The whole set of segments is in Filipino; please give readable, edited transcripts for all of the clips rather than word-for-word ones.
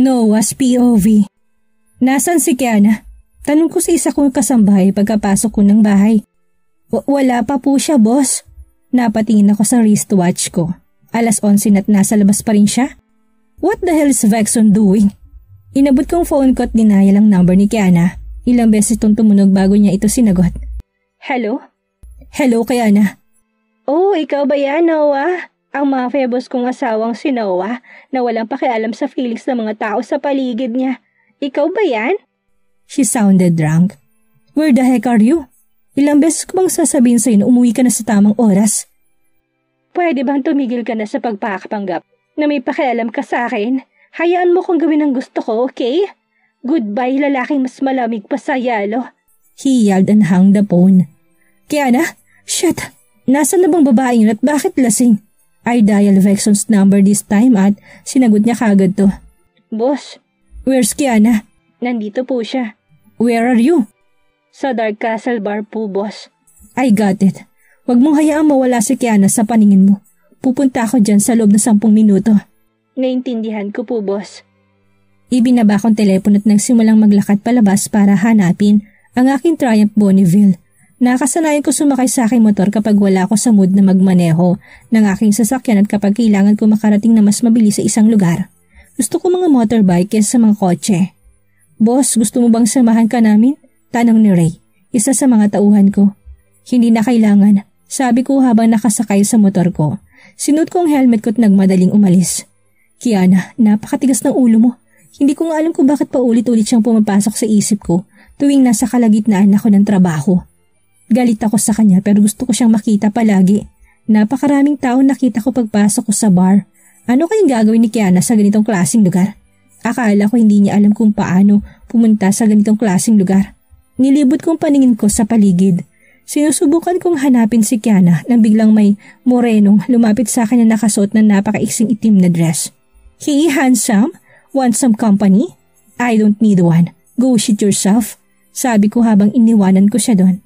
Noah's POV. Nasaan si Kiana? Tanong ko sa isa kong kasambahay pagkapasok ko ng bahay. Wala pa po siya, boss. Napatingin ako sa wristwatch ko. 11:11 at nasa labas pa rin siya. What the hell is Vexon doing? Inabot kong phone ko at dinayal ang number ni Kiana. Ilang beses itong tumunog bago niya ito sinagot. Hello? Hello, Kiana. Oh, ikaw ba yan, Noah? Ang mafia-boss kong asawang si Noah na walang pakialam sa feelings ng mga tao sa paligid niya. Ikaw ba yan? She sounded drunk. Where the heck are you? Ilang beses ko bang sasabihin sa'yo na umuwi ka na sa tamang oras? Pwede bang tumigil ka na sa pagpakapanggap na may pakialam ka sa akin? Hayaan mo kong gawin ang gusto ko, okay? Goodbye, lalaking mas malamig pa sa yalo. He yelled and hung the phone. Kiana? Shit! Nasaan na bang babaeng yun at bakit lasing? I dialed Vexon's number this time at sinagot niya kagad to. Boss. Where's Kiana? Nandito po siya. Where are you? Sa Dark Castle Bar po, boss. I got it. Huwag mong hayaang mawala si Kiana sa paningin mo. Pupunta ako dyan sa loob ng 10 minuto. Naintindihan ko po, boss. Ibinaba kong telepono at nagsimulang maglakad palabas para hanapin ang aking Triumph Bonneville. Nakasanayan ko sumakay sa aking motor kapag wala ako sa mood na magmaneho ng aking sasakyan at kapag kailangan ko makarating na mas mabilis sa isang lugar. Gusto ko mga motorbike kaysa sa mga kotse. Boss, gusto mo bang samahan ka namin? Tanong ni Ray, isa sa mga tauhan ko. Hindi na kailangan, sabi ko habang nakasakay sa motor ko. Sinuot ko ang helmet ko at nagmadaling umalis. Kiana, napakatigas ng ulo mo. Hindi ko nga alam kung bakit paulit-ulit siyang pumapasok sa isip ko tuwing nasa kalagitnaan ako ng trabaho. Galit ako sa kanya pero gusto ko siyang makita palagi. Napakaraming tao nakita ko pagpasok ko sa bar. Ano kayang gagawin ni Kiana sa ganitong klaseng lugar? Akala ko hindi niya alam kung paano pumunta sa ganitong klaseng lugar. Nilibot kong paningin ko sa paligid. Sinusubukan kong hanapin si Kiana nang biglang may morenong lumapit sa akin na nakasuot ng napakaiksing itim na dress. Hey, handsome? Want some company? I don't need one. Go shit yourself. Sabi ko habang iniwanan ko siya doon.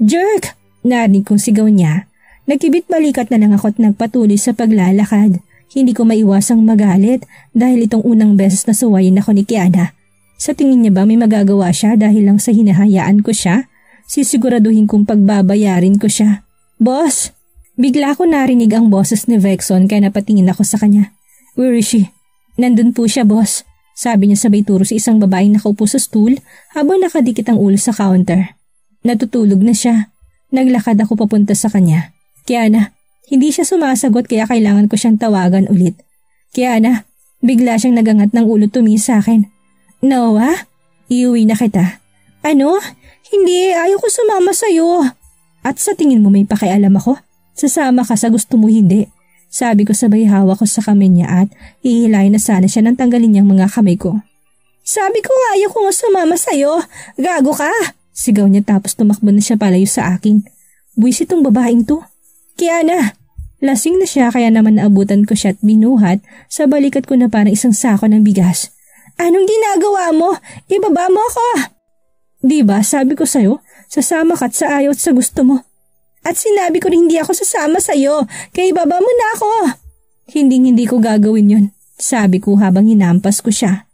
Jerk! Narinig kong sigaw niya. Nagkibit balikat na lang ako at nagpatuloy sa paglalakad. Hindi ko maiwasang magalit dahil itong unang beses na suwayin ako ni Kiana. Sa tingin niya ba may magagawa siya dahil lang sa hinahayaan ko siya? Sisiguraduhin kong pagbabayarin ko siya. Boss! Bigla ko narinig ang boses ni Vexon kaya napatingin ako sa kanya. Where is she? Nandun po siya, boss. Sabi niya sabay turo sa isang babaeng nakaupo sa stool habang nakadikit ang ulo sa counter. Natutulog na siya. Naglakad ako papunta sa kanya. Kiana, hindi siya sumasagot kaya kailangan ko siyang tawagan ulit. Kiana, bigla siyang nagangat ng ulo tumingin sa akin. Noah, iuwi na kita. Ano? Hindi, ayaw ko sumama sa'yo. At sa tingin mo may pakialam ako? Sasama ka sa gusto mo hindi. Sabi ko sabay hawak ko sa kamay niya at hihilayin na sana siya nang tanggalin niyang mga kamay ko. Sabi ko ayaw ko nga sumama sa'yo. Gago ka! Sigaw niya tapos tumakbo na siya palayo sa akin. Buwis itong babaeng to. Kiana! Lasing na siya kaya naman naabutan ko siya at binuhat sa balikat ko na parang isang sako ng bigas. Anong ginagawa mo? Ibaba mo ako! Diba sabi ko sa'yo, sasama ka at sa ayaw at sa gusto mo. At sinabi ko rin hindi ako sasama sa'yo, kaya ibaba mo na ako. Hindi ko gagawin yun, sabi ko habang hinampas ko siya.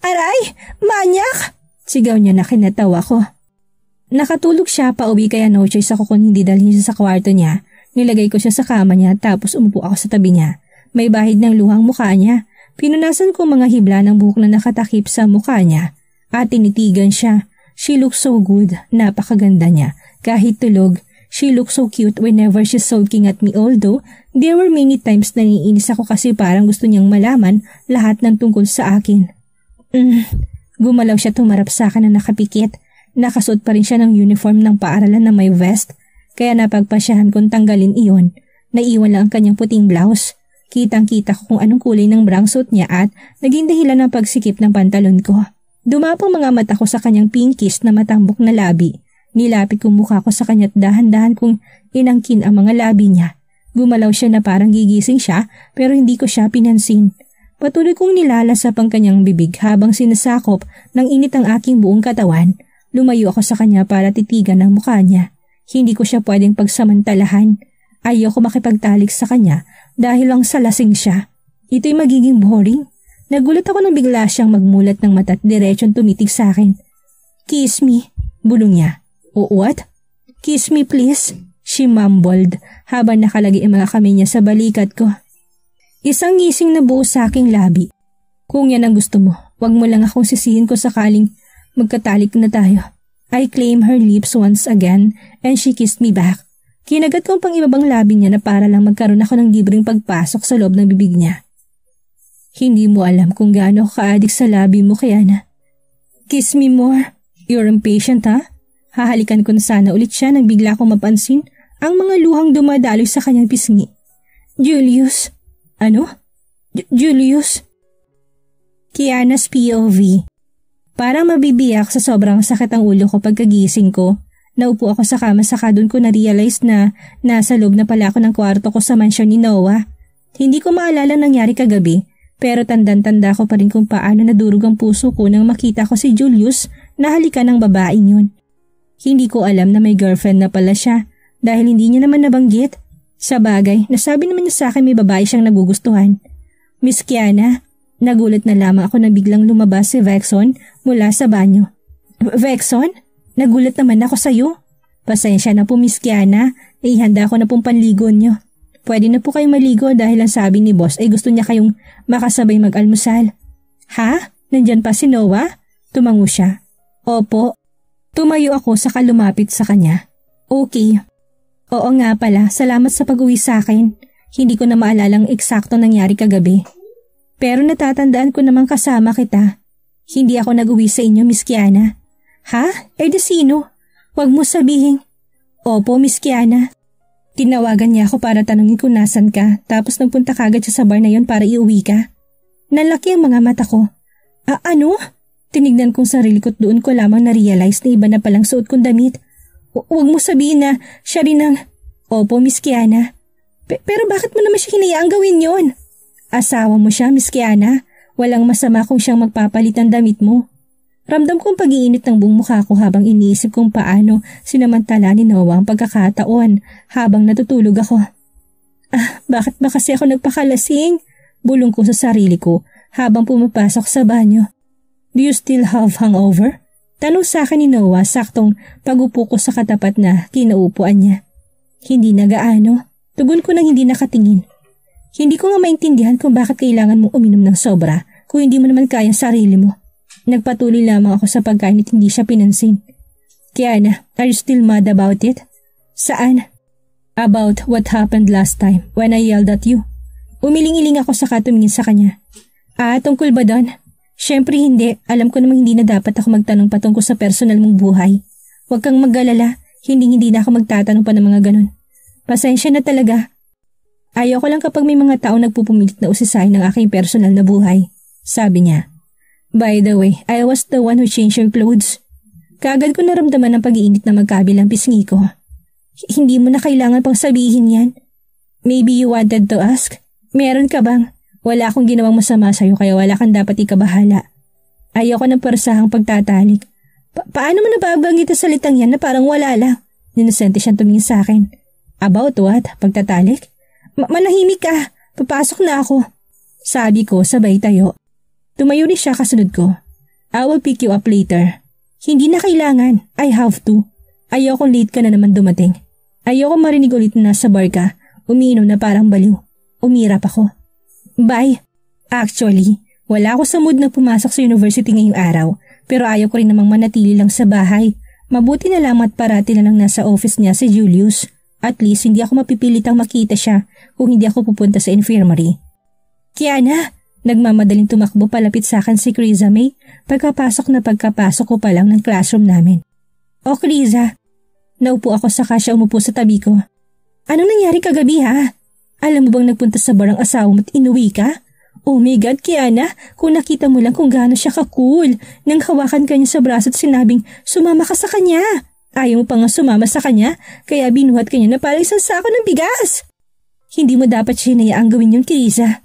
Aray! Manyak! Sigaw niya na kinatawa ko. Nakatulog siya pa uwi kaya no choice ako kung hindi dalhin siya sa kwarto niya. Nilagay ko siya sa kama niya tapos umupo ako sa tabi niya. May bahid ng luhang mukha niya. Pinunasan ko mga hibla ng buhok na nakatakip sa mukha niya. At tinitigan siya. She looks so good. Napakaganda niya. Kahit tulog, she looks so cute whenever she's sulking at me although there were many times na naiinis ako kasi parang gusto niyang malaman lahat ng tungkol sa akin. Gumalaw siya tumarap sa akin na nakapikit. Nakasuot pa rin siya ng uniform ng paaralan na may vest. Kaya napagpasyahan kong tanggalin iyon. Naiwan lang ang kanyang puting blouse. Kitang-kita ko kung anong kulay ng brown suit niya at naging dahilan ng pagsikip ng pantalon ko. Dumapong mga mata ko sa kanyang pinkish na matambok na labi. Nilapit kong mukha ko sa kanya at dahan-dahan kong inangkin ang mga labi niya. Gumalaw siya na parang gigising siya pero hindi ko siya pinansin. Patuloy kong nilalasap ang kanyang bibig habang sinasakop ng init ang aking buong katawan. Lumayo ako sa kanya para titigan ang mukha niya. Hindi ko siya pwedeng pagsamantalahan. Ayaw ko makipagtalik sa kanya dahil lang sa lasing siya. Ito'y magiging boring. Nagulat ako nang bigla siyang magmulat ng mata at diretsyon tumitig sa akin. "Kiss me," bulong niya. "Oh, what?" "Kiss me please," she mumbled habang nakalagay ang mga kamay niya sa balikat ko. Isang ngising na buo sa aking labi. "Kung yan ang gusto mo, wag mo lang akong sisihin kung sakaling magkatalik na tayo." I claimed her lips once again and she kissed me back. Kinagat ko ang pang-ibabang labi niya na para lang magkaroon ako ng libreng pagpasok sa loob ng bibig niya. "Hindi mo alam kung gaano ka-addict sa labi mo, Kiana. Kiss me more. You're impatient, ha?" Hahalikan ko na sana ulit siya nang bigla kong mapansin ang mga luhang dumadaloy sa kanyang pisngi. "Julius." "Ano?" Julius." Kiana's POV. Parang mabibiyak sa sobrang sakit ang ulo ko pagkagising ko. Naupo ako sa kama saka doon ko na-realize na nasa loob na pala ako ng kwarto ko sa mansyon ni Noah. Hindi ko maalala nangyari kagabi pero tandang-tanda ko pa rin kung paano nadurog ang puso ko nang makita ko si Julius na halikan ng babaeng yun. Hindi ko alam na may girlfriend na pala siya dahil hindi niya naman nabanggit. Sa bagay, nasabi naman niya sa akin may babae siyang nagugustuhan. "Miss Kiana," nagulat na lamang ako na biglang lumabas si Vexon mula sa banyo. "Vexon? Nagulat naman ako sa'yo." "Pasensya na po Miss Kiana, ihanda ko na pong panligo niyo. Pwede na po kayong maligo dahil ang sabi ni boss ay gusto niya kayong makasabay mag-almusal." "Ha? Nandyan pa si Noah?" Tumango siya. "Opo." Tumayo ako saka lumapit sa kanya. "Okay." "Oo nga pala, salamat sa pag-uwi sa akin. Hindi ko na maalalang eksakto nangyari kagabi. Pero natatandaan ko namang kasama kita. Hindi ako nag-uwi sa inyo, Miss Kiana." "Ha? De sino? Huwag mo sabihin." "Opo, Miss Kiana." Tinawagan niya ako para tanungin kung nasan ka tapos nagpunta kagad siya sa bar na yon para iuwi ka. Nalaki ang mga mata ko. Ano?" Tinignan kong sarili ko't doon ko lamang na-realize na iba na palang suot kong damit. "Huwag mo sabihin na siya rin ang..." "Opo, Miss Kiana." Pero bakit mo naman siya hinayaang gawin yon?" "Asawa mo siya, Miss Kiana. Walang masama kung siyang magpapalit ng damit mo." Ramdam kong pag-iinit ng buong mukha ko habang iniisip kung paano sinamantala ni Noah ang pagkakataon habang natutulog ako. Bakit ba kasi ako nagpakalasing? Bulong ko sa sarili ko habang pumapasok sa banyo. "Do you still have hangover?" Tanong sa akin ni Noah saktong pag-upo ko sa katapat na kinaupuan niya. "Hindi na gaano." Tugon ko nang hindi nakatingin. "Hindi ko nga maintindihan kung bakit kailangan mong uminom ng sobra kung hindi mo naman kaya sarili mo." Nagpatuloy lamang ako sa pagkain at hindi siya pinansin. "Kiana, are you still mad about it?" "Saan?" "About what happened last time when I yelled at you." Umiling-iling ako sa tumingin sa kanya. Tungkol ba doon?" "Syempre hindi. Alam ko namang hindi na dapat ako magtanong patungkol sa personal mong buhay. Huwag kang mag-alala. Hindi na ako magtatanong pa ng mga ganun. Pasensya na talaga. Ayoko lang kapag may mga tao nagpupumilit na usisahin ng aking personal na buhay." Sabi niya. "By the way, I was the one who changed your clothes." Kaagad ko naramdaman ang pag-iinit na magkabilang pisngi ko. "Hindi mo na kailangan pang sabihin yan." "Maybe you wanted to ask? Meron ka bang?" "Wala akong ginawang masama sa'yo kaya wala kang dapat ikabahala." Ayoko ng persahang pagtatalik. Paano mo nababanggit ang salitang yan na parang wala lang?" Ninosente siyang tumingin sa akin. "About what? Pagtatalik?" Manahimik ka. Papasok na ako." Sabi ko sabay tayo. Tumayo rin siya kasunod ko. "I will pick you up later." "Hindi na kailangan. I have to. Ayokong late ka na naman dumating. Ayoko marinig ulit na nasa bar ka. Umiinom na parang baliw." Umirap ako. "Bye." Actually, wala ako sa mood na pumasok sa university ngayong araw pero ayaw ko rin namang manatili lang sa bahay. Mabuti na lang at parati na lang nasa office niya si Julius. At least hindi ako mapipilitang makita siya kung hindi ako pupunta sa infirmary. "Kiana!" Nagmamadaling tumakbo palapit sa akin si Criza May pagkapasok ko pa lang ng classroom namin. "O Criza!" Naupo ako saka siya umupo sa tabi ko. "Anong nangyari kagabi ha? Alam mo bang nagpunta sa bar ang asawa mo at inuwi ka? Oh my God, Kiana, kung nakita mo lang kung gaano siya ka-cool nang hawakan ka niya sa braso at sinabing sumama ka sa kanya. Ayaw mo pa nga sumama sa kanya kaya binuhat ka niya na parang isang sako ng bigas. Hindi mo dapat siya hinayaang gawin yun, Criza.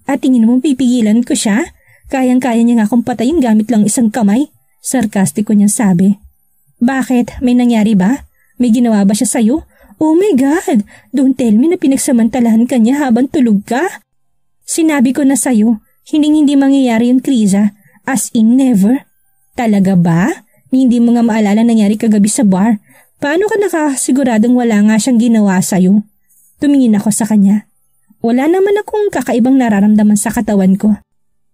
At tingin mo pipigilan ko siya? Kayang-kaya niya nga akong patayin gamit lang isang kamay." Sarkastiko niyang sabi. "Bakit? May nangyari ba? May ginawa ba siya sa'yo? Oh my God! Don't tell me na pinagsamantalahan ka niya habang tulog ka." "Sinabi ko na sa'yo, Hindi mangyayari yun, Kriza. As in never. Talaga ba? Hindi mo nga maalala nangyari kagabi sa bar. Paano ka nakasiguradong wala nga siyang ginawa sa'yo? Tumingin ako sa kanya. Wala naman akong kakaibang nararamdaman sa katawan ko.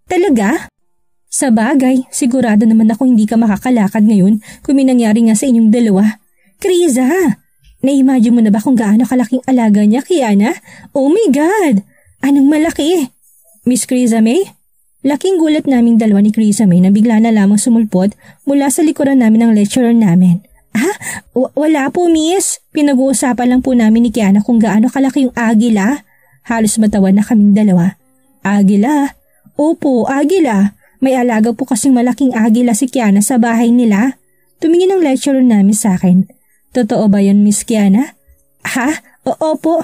Talaga? Sa bagay, sigurado naman ako hindi ka makakalakad ngayon kung may nangyari nga sa inyong dalawa. Kriza, na-imagine mo na ba kung gaano kalaking alaga niya, Kiana? Oh my God! Anong malaki? Miss Kriza May? Laking gulat naming dalawa ni Kriza May na bigla na lamang sumulpot mula sa likuran namin ng lecturer namin. Wala po, miss. Pinag-uusapan lang po namin ni Kiana kung gaano kalaki yung agila. Halos matawa na kaming dalawa. Agila? Opo, agila. May alaga po kasing malaking agila si Kiana sa bahay nila. Tumingin ang lecturer namin sa akin. Totoo ba yun, Miss Kiana? Opo.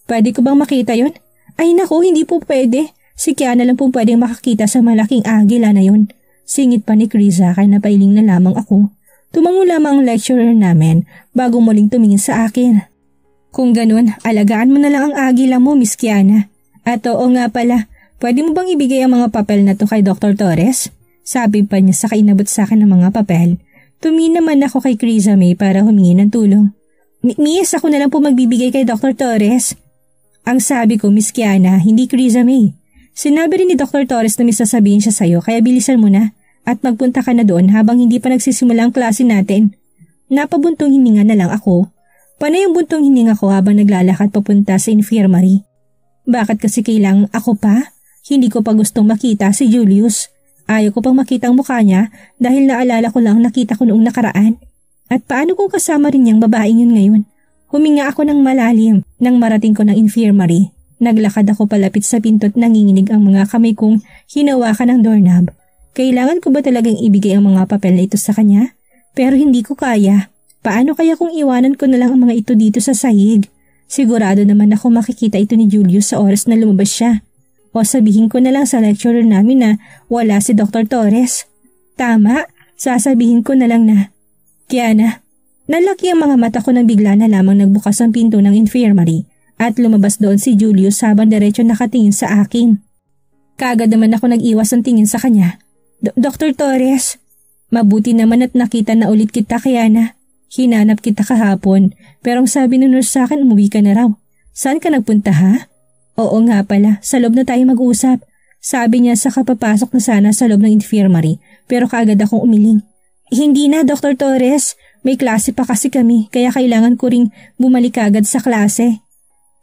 Pwede ko bang makita yun? Ay naku, hindi po pwede. Si Kiana lang po pwedeng makakita sa malaking agila na yun. Singit pa ni Kriza kaya napailing na lamang ako. Tumango lamang ang lecturer namin bago muling tumingin sa akin. Kung ganun, alagaan mo na lang ang agila mo, Miss Kiana. At oo nga pala, pwede mo bang ibigay ang mga papel na to kay Dr. Torres? Sabi pa niya sa kainabot sa akin ng mga papel. Tumingin naman ako kay Kriza May para humingi ng tulong. Miss, ako na lang po magbibigay kay Dr. Torres. Ang sabi ko, Miss Kiana, hindi Kriza May. Sinabi rin ni Dr. Torres na may sasabihin siya sa'yo kaya bilisan mo na at magpunta ka na doon habang hindi pa nagsisimula ang klase natin. Napabuntong hininga na lang ako. Panay yung buntong hininga ko habang naglalakad papunta sa infirmary. Bakit kasi kailangang ako pa? Hindi ko pa gustong makita si Julius. Ayaw ko pang makita ang mukha niya dahil naalala ko lang nakita ko noong nakaraan. At paano kung kasama rin niyang babaeng yun ngayon? Huminga ako ng malalim nang marating ko ng infirmary. Naglakad ako palapit sa pinto at nanginginig ang mga kamay kong hinawakan ng doorknob. Kailangan ko ba talagang ibigay ang mga papel na ito sa kanya? Pero hindi ko kaya. Paano kaya kung iwanan ko na lang ang mga ito dito sa sahig? Sigurado naman ako makikita ito ni Julius sa oras na lumabas siya. O sabihin ko na lang sa lecturer namin na wala si Dr. Torres. Tama, sasabihin ko na lang na. Kiana, nalaki ang mga mata ko nang bigla na lamang nagbukas ang pinto ng infirmary. At lumabas doon si Julius habang diretso nakatingin sa akin. Kaagad naman ako nag-iwas ang tingin sa kanya. Dr. Torres, mabuti naman at nakita na ulit kita, Kiana. Hinanap kita kahapon pero ang sabi ng nurse sa akin umuwi ka na raw. Saan ka nagpunta ha? Oo nga pala, sa loob na tayo mag-usap. Sabi niya sa kapapasok na sana sa loob ng infirmary pero kaagad akong umiling. Hindi na, Dr. Torres. May klase pa kasi kami kaya kailangan ko ring bumalik agad sa klase.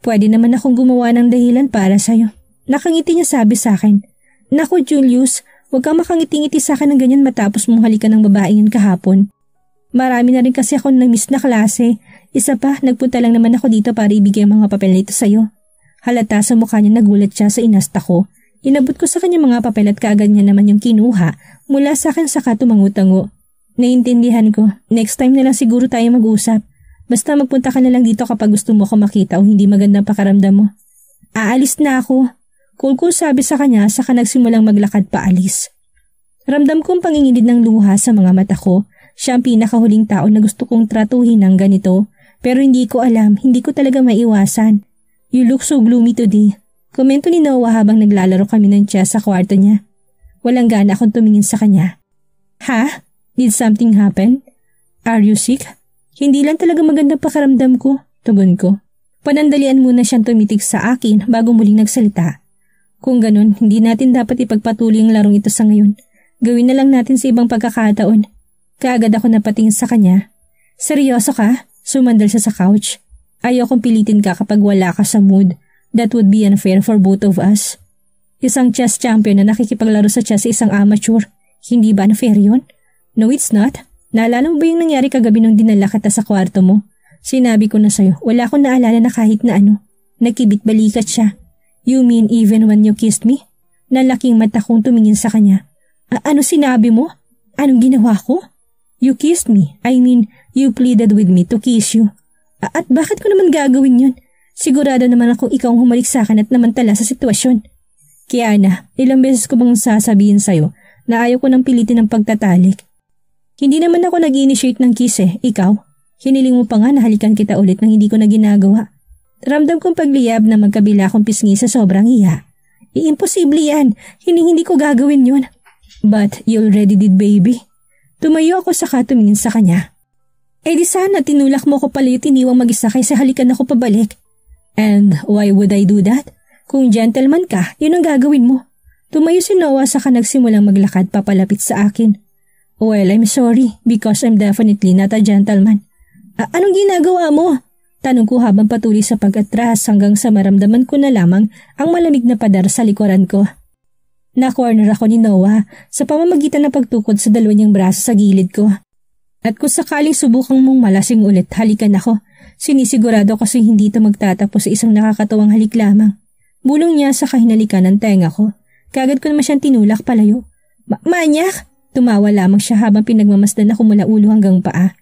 Pwede naman akong gumawa ng dahilan para sa'yo. Nakangiti niya sabi sa akin. Naku Julius, huwag kang makangiti-ngiti sa akin ng ganyan matapos mong halikan ng babaeng yun kahapon. Marami na rin kasi ako na-miss na klase. Isa pa, nagpunta lang naman ako dito para ibigay ang mga papel na ito sa'yo. Halata sa mukha niya nagulat siya sa inasta ko. Inabot ko sa kanya mga papel at kaagad niya naman yung kinuha mula sa akin saka tumango-tango. Naiintindihan ko, next time na lang siguro tayo mag-usap. Basta magpunta ka na lang dito kapag gusto mo ko makita o hindi magandang pakaramdam mo. Aalis na ako. Cool sabi sa kanya saka nagsimulang maglakad paalis. Ramdam kong pangingilid ng luha sa mga mata ko. Siya ang pinakahuling tao na gusto kong tratuhin ng ganito. Pero hindi ko alam, hindi ko talaga maiwasan. You look so gloomy today. Komento ni Noah habang naglalaro kami ng chess sa kwarto niya. Walang gana akong tumingin sa kanya. Ha? Did something happen? Are you sick? Hindi lang talaga magandang pakaramdam ko, tugon ko. Panandalian muna siyang tumitig sa akin bago muling nagsalita. Kung ganun, hindi natin dapat ipagpatuloy ang larong ito sa ngayon. Gawin na lang natin sa ibang pagkakataon. Kaagad ako napatingin sa kanya. Seryoso ka? Sumandal siya sa couch. Ayokong pilitin ka kapag wala ka sa mood. That would be unfair for both of us. Isang chess champion na nakikipaglaro sa chess sa isang amateur. Hindi ba unfair yun? No, it's not. Naalala mo ba yung nangyari kagabi nung dinala kita sa kwarto mo? Sinabi ko na sa'yo, wala akong naalala na kahit na ano. Nagkibit-balikat siya. You mean even when you kissed me? Nalaking mata kong tumingin sa kanya. Ano sinabi mo? Anong ginawa ko? You kissed me. I mean, you pleaded with me to kiss you. At bakit ko naman gagawin yun? Sigurado naman akong ikaw ang humalik sa akin at namantala sa sitwasyon. Kiana, ilang beses ko bang sasabihin sa'yo na ayaw ko nang pilitin ng pagtatalik? Hindi naman ako nag-initiate ng kiss ikaw. Hiniling mo pa nga na halikan kita ulit nang hindi ko na ginagawa. Ramdam kong pagliyab na magkabila akong pisngi sa sobrang hiya. Imposible yan. Hindi ko gagawin yun. But you already did, baby. Tumayo ako saka tumingin sa kanya. Di sana tinulak mo ko pala yung tiniwang mag-isa kaysa halikan ako pabalik. And why would I do that? Kung gentleman ka, yun ang gagawin mo. Tumayo si Noah saka nagsimulang maglakad papalapit sa akin. Well, I'm sorry because I'm definitely not a gentleman. Anong ginagawa mo? Tanong ko habang patuloy sa pag-atras hanggang sa maramdaman ko na lamang ang malamig na padar sa likuran ko. Na-corner ako ni Noah sa pamamagitan ng pagtukod sa dalawa niyang braso sa gilid ko. At kung sakaling subukang mong malasing ulit, halikan ako. Sinisigurado kasi hindi ito magtatapos sa isang nakakatawang halik lamang. Bulong niya sa kahinalikan ng tenga ko. Kagad ko naman siyang tinulak palayo. Manyak! Tumawa lamang siya habang pinagmamasdan ako mula ulo hanggang paa.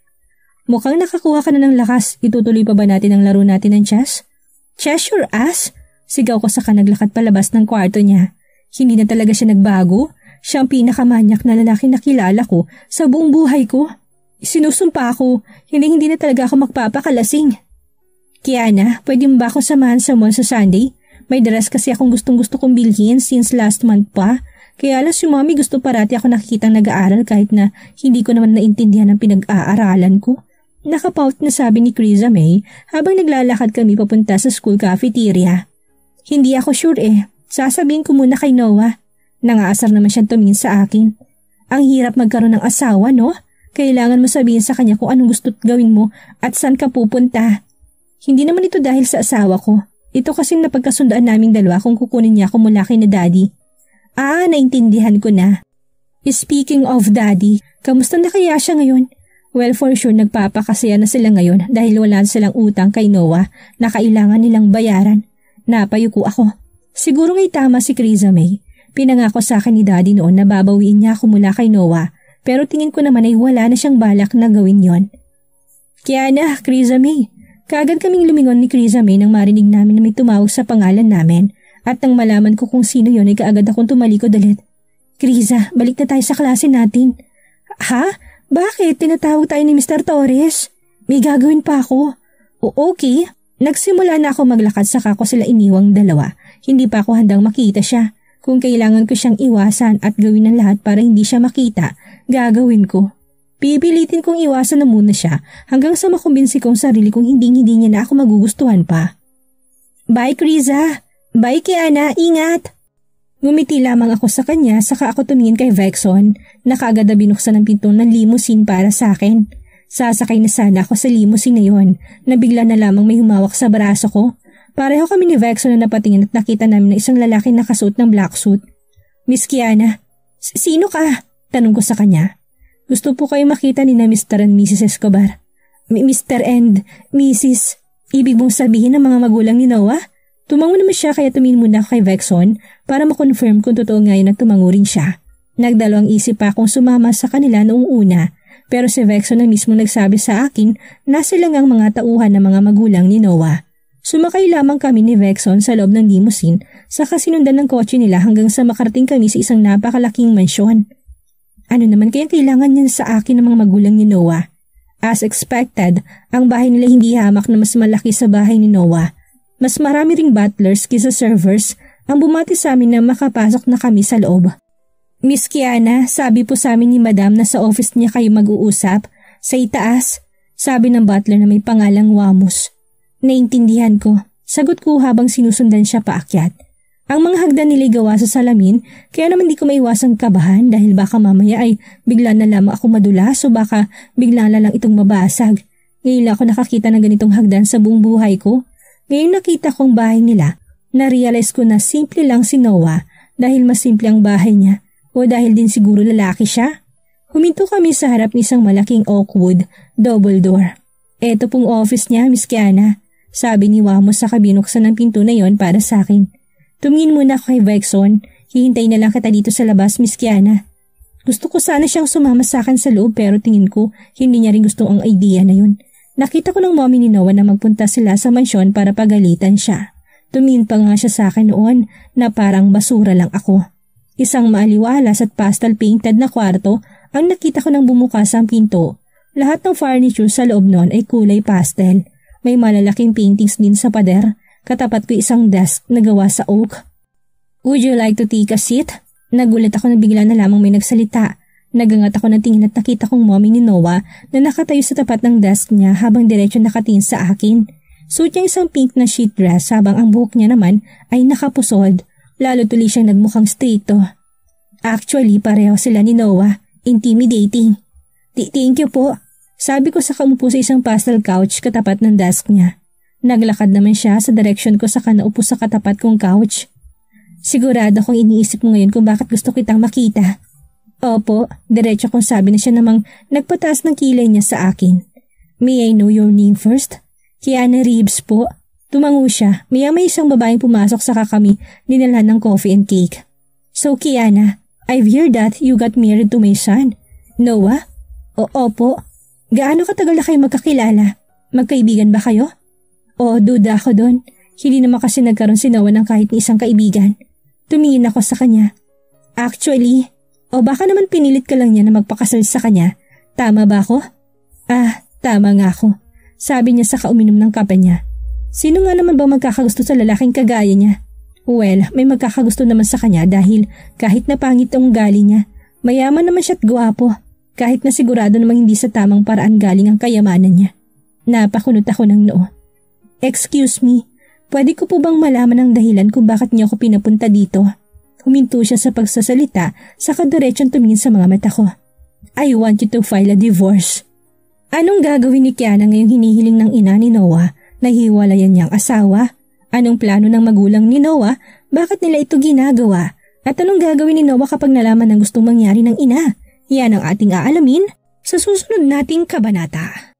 Mukhang nakakuha ka na ng lakas. Itutuloy pa ba natin ang laro natin ng chess? Chess your ass? Sigaw ko saka naglakad palabas ng kwarto niya. Hindi na talaga siya nagbago. Siya ang pinakamanyak na lalaki na kilala ko sa buong buhay ko. Sinusumpa ako. Hindi na talaga ako magpapakalasing. Kiana, pwede mo ba ako samahan sa mall sa Sunday? May dress kasi akong gustong-gusto kong bilhin since last month pa. Kaya lang si mommy gusto parati ako nakikitang nag-aaral kahit na hindi ko naman naintindihan ang pinag-aaralan ko. Nakapout na sabi ni Criza May habang naglalakad kami papunta sa school cafeteria. Hindi ako sure Sasabihin ko muna kay Noah. Nangaasar naman siyang tumingin sa akin. Ang hirap magkaroon ng asawa, no? Kailangan mo sabihin sa kanya kung anong gusto't gawin mo at saan ka pupunta. Hindi naman ito dahil sa asawa ko. Ito kasing napagkasundaan naming dalawa kung kukunin niya ako mula kay na daddy. Naintindihan ko na. Speaking of daddy, kamusta na kaya siya ngayon? Well, for sure nagpapakasaya na sila ngayon dahil wala silang utang kay Noah na kailangan nilang bayaran. Napayuko ako. Siguro ngay tama si Criza May. Pinangako sa akin ni daddy noon na babawiin niya ako mula kay Noah pero tingin ko naman ay wala na siyang balak na gawin yon. Kaya na, Criza May. Kaagad kaming lumingon ni Criza May nang marinig namin na may tumawag sa pangalan namin at nang malaman ko kung sino yon ay kaagad akong tumalikod ulit. Criza, balik na tayo sa klase natin. Ha? Bakit? Tinatawag tayo ni Mr. Torres? May gagawin pa ako. Okay. Nagsimula na ako maglakad saka ko sila iniwang dalawa. Hindi pa ako handang makita siya. Kung kailangan ko siyang iwasan at gawin ng lahat para hindi siya makita, gagawin ko. Pipilitin kong iwasan na muna siya hanggang sa makumbinsi kong sarili kung hindi niya na ako magugustuhan pa. Bye, Criza. Bye, Kiana. Ingat. Ngumiti lamang ako sa kanya saka ako tumingin kay Vexon na kaagad na binuksan ng pinto ng limousine para sa akin. Sasakay na sana ako sa limousine na yon na bigla na lamang may humawak sa braso ko. Pareho kami ni Vexon na napatingin at nakita namin na isang lalaki nakasuot ng black suit. Miss Kiana, sino ka? Tanong ko sa kanya. Gusto po kayo makita ni na Mr. and Mrs. Escobar. Mr. and Mrs. Ibig mong sabihin ng mga magulang ni Noah? Tumango naman siya kaya tumingin muna ako kay Vexon para makonfirm kung totoo ngayon na tumango rin siya. Nagdalawang isip pa akong sumama sa kanila noong una pero si Vexon na mismo nagsabi sa akin na sila ngang mga tauhan ng mga magulang ni Noah. Sumakay lamang kami ni Vexon sa loob ng limousine saka sinundan ng kotse nila hanggang sa makarating kami sa isang napakalaking mansyon. Ano naman kayang kailangan niyan sa akin ng mga magulang ni Noah? As expected, ang bahay nila hindi hamak na mas malaki sa bahay ni Noah. Mas marami ring butlers kaysa servers ang bumati sa amin na makapasok na kami sa loob. Miss Kiana, sabi po sa amin ni Madam na sa office niya kayo mag-uusap. Sa itaas, sabi ng butler na may pangalang Wamos. Naintindihan ko. Sagot ko habang sinusundan siya paakyat. Ang mga hagdan nila'y gawa sa salamin kaya naman di ko maiwasang kabahan dahil baka mamaya ay bigla na lamang ako madulas o baka bigla na lang itong mabasag. Ngayon ako nakakita ng ganitong hagdan sa buong buhay ko. Ngayong nakita ko ang bahay nila, na-realize ko na simple lang si Noah dahil mas simple ang bahay niya o dahil din siguro lalaki siya. Huminto kami sa harap ng isang malaking oakwood, double door. Eto pong office niya, Miss Kiana, sabi ni Wamos sa kabinuksan ng pinto na yon para sa akin. Tumingin muna ako kay Vexon, hihintay na lang kita dito sa labas, Miss Kiana. Gusto ko sana siyang sumama sa akin sa loob pero tingin ko hindi niya rin gusto ang idea na yun. Nakita ko ng mommy ni Noah na magpunta sila sa mansyon para pagalitan siya. Tumingin pa nga siya sa akin noon na parang basura lang ako. Isang maaliwalas at pastel painted na kwarto ang nakita ko nang bumukas ang pinto. Lahat ng furniture sa loob noon ay kulay pastel. May malalaking paintings din sa pader. Katapat ko isang desk na gawa sa oak. Would you like to take a seat? Nagulat ako na bigla na lamang may nagsalita. Nagangat ako ng tingin at nakita kong mommy ni Noah na nakatayo sa tapat ng desk niya habang diretso nakatingin sa akin. Suot niya isang pink na sheet dress habang ang buhok niya naman ay nakapusod. Lalo tuloy siyang nagmukhang straighto. Actually, pareho sila ni Noah. Intimidating. Thank you po. Sabi ko sa umupo sa isang pastel couch katapat ng desk niya. Naglakad naman siya sa direksyon ko saka naupo sa katapat kong couch. Sigurado kong iniisip mo ngayon kung bakit gusto kitang makita. Opo, diretso kong sabi na siya namang nagpataas ng kilay niya sa akin. May I know your name first? Kiana Reeves po. Tumango siya, may isang babaeng pumasok saka kami dinalhan ng coffee and cake. So Kiana, I've heard that you got married to my son. Noah? Opo. Gaano katagal na kayo magkakilala? Magkaibigan ba kayo? Duda ako doon. Hindi naman kasi nagkaroon si Noah ng kahit ni isang kaibigan. Tumingin ako sa kanya. Actually, baka naman pinilit ka lang niya na magpakasal sa kanya. Tama ba ako? Tama nga ako. Sabi niya sa kauminom ng kape niya. Sino nga naman ba magkakagusto sa lalaking kagaya niya? Well, may magkakagusto naman sa kanya dahil kahit na pangit ang ugali niya, mayaman naman siya at gwapo. Kahit na sigurado namang hindi sa tamang paraan galing ang kayamanan niya. Napakunot ako ng noo. Excuse me. Pwede ko po bang malaman ang dahilan kung bakit niyo ako pinapunta dito? Huminto siya sa pagsasalita, saka diretsong tumingin sa mga mata ko. I want you to file a divorce. Anong gagawin ni Kiana ngayong hinihiling ng ina ni Noah na hiwalayan niyang asawa? Anong plano ng magulang ni Noah? Bakit nila ito ginagawa? At anong gagawin ni Noah kapag nalaman ng gustong mangyari ng ina? Yan ang ating aalamin sa susunod nating kabanata.